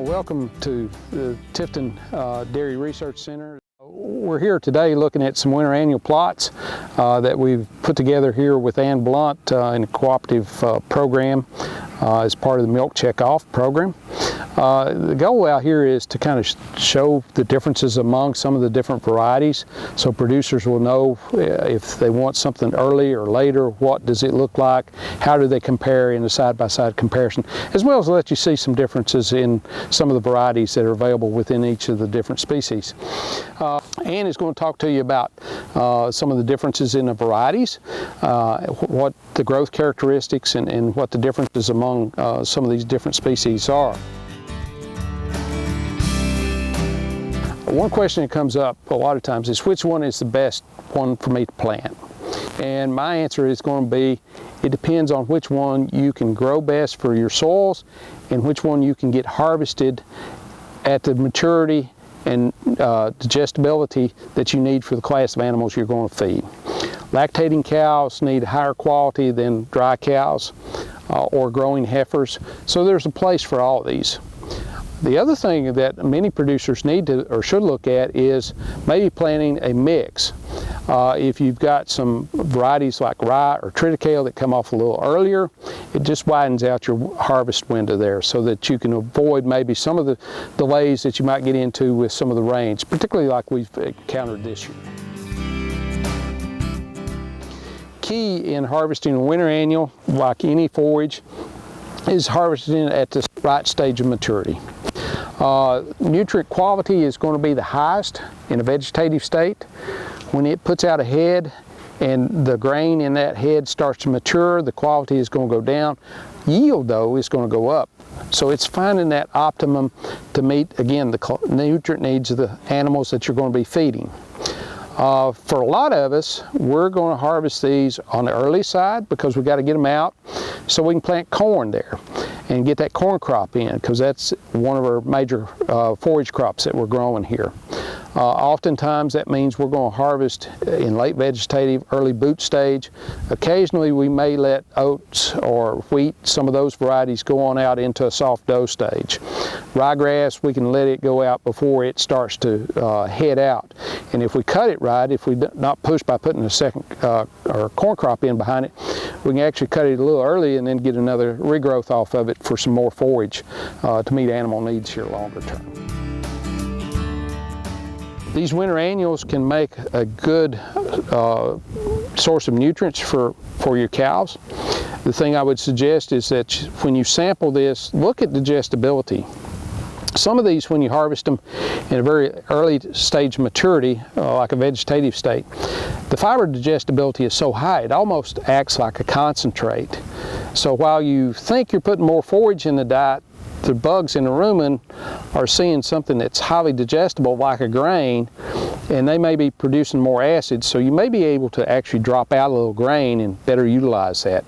Well, welcome to the Tifton Dairy Research Center. We're here today looking at some winter annual plots that we've put together here with Ann Blunt in a cooperative program as part of the Milk Checkoff program. The goal out here is to kind of show the differences among some of the different varieties, so producers will know if they want something early or later, what does it look like, how do they compare in a side-by-side comparison, as well as let you see some differences in some of the varieties that are available within each of the different species. Ann is going to talk to you about some of the differences in the varieties, what the growth characteristics and what the differences among some of these different species are. One question that comes up a lot of times is which one is the best one for me to plant? And my answer is going to be, it depends on which one you can grow best for your soils and which one you can get harvested at the maturity and digestibility that you need for the class of animals you're going to feed. Lactating cows need higher quality than dry cows or growing heifers, so there's a place for all of these. The other thing that many producers need to or should look at is maybe planting a mix. If you've got some varieties like rye or triticale that come off a little earlier, it just widens out your harvest window there so that you can avoid maybe some of the delays that you might get into with some of the rains, particularly like we've encountered this year. Key in harvesting a winter annual, like any forage, is harvesting at the right stage of maturity. Nutrient quality is going to be the highest in a vegetative state. When it puts out a head and the grain in that head starts to mature, the quality is going to go down. Yield, though, is going to go up. So it's finding that optimum to meet, again, the nutrient needs of the animals that you're going to be feeding. For a lot of us, we're going to harvest these on the early side because we've got to get them out so we can plant corn there and get that corn crop in, because that's one of our major forage crops that we're growing here. Oftentimes that means we're going to harvest in late vegetative, early boot stage. Occasionally we may let oats or wheat, some of those varieties, go on out into a soft dough stage. Ryegrass, we can let it go out before it starts to head out. And if we cut it right, if we not push by putting a second or corn crop in behind it, we can actually cut it a little early and then get another regrowth off of it for some more forage to meet animal needs here longer term. These winter annuals can make a good source of nutrients for your cows. The thing I would suggest is that when you sample this, look at digestibility. Some of these, when you harvest them in a very early stage of maturity, like a vegetative state, the fiber digestibility is so high it almost acts like a concentrate. So while you think you're putting more forage in the diet, the bugs in the rumen are seeing something that's highly digestible like a grain, and they may be producing more acid, so you may be able to actually drop out a little grain and better utilize that.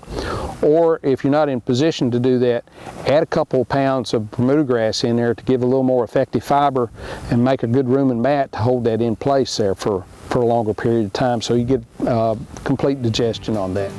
Or if you're not in position to do that, add a couple of pounds of Bermuda grass in there to give a little more effective fiber and make a good rumen mat to hold that in place there for a longer period of time, so you get complete digestion on that.